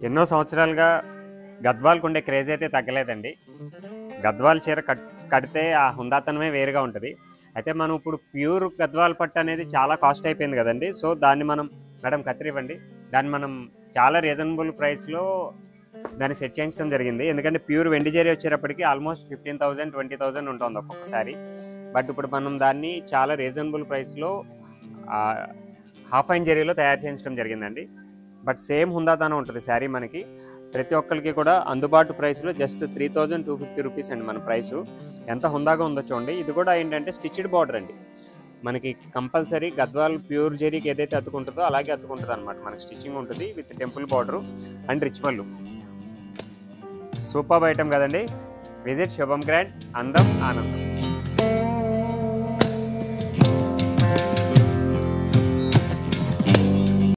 ఎన్నో సంవత్సరాలుగా గద్వాల్కి ఉండే క్రేజ్ అయితే తగ్గలేదండి. గద్వాల్ చీర కడితే ఆ హుందాతనమే వేరుగా ఉంటుంది. అయితే మనం ఇప్పుడు ప్యూర్ గద్వాల్ పట్టు అనేది చాలా కాస్ట్ అయిపోయింది కదండి. సో దాన్ని మనం మేడం కత్తిరివ్వండి, దాన్ని మనం చాలా రీజనబుల్ ప్రైస్లో దాన్ని సెట్ చేయించడం జరిగింది. ఎందుకంటే ప్యూర్ వెండి జరీ వచ్చేటప్పటికి ఆల్మోస్ట్ 15,000 20,000 ఉంటుంది ఒక్కొక్కసారి. బట్ ఇప్పుడు మనం దాన్ని చాలా రీజనబుల్ ప్రైస్లో హాఫ్ అండ్ జరీలో తయారు చేయించడం జరిగిందండి. బట్ సేమ్ హుందాతనం ఉంటుంది శారీ మనకి. ప్రతి ఒక్కరికి కూడా అందుబాటు ప్రైస్లో జస్ట్ 3,250 రూపీస్ అండి మన ప్రైసు. ఎంత హుందాగా ఉందో చూడండి. ఇది కూడా ఏంటంటే స్టిచ్డ్ బార్డర్ అండి. మనకి కంపల్సరీ గద్వాల్ ప్యూర్ జరీకి ఏదైతే అతుకుంటుందో అలాగే అతుకుంటుంది అనమాట. మనకి స్టిచ్చింగ్ ఉంటుంది with temple border and rich పళ్ళు. సూపర్ ఐటమ్ కదండి. విజిట్ శుభం గ్రాండ్, అందం ఆనందం.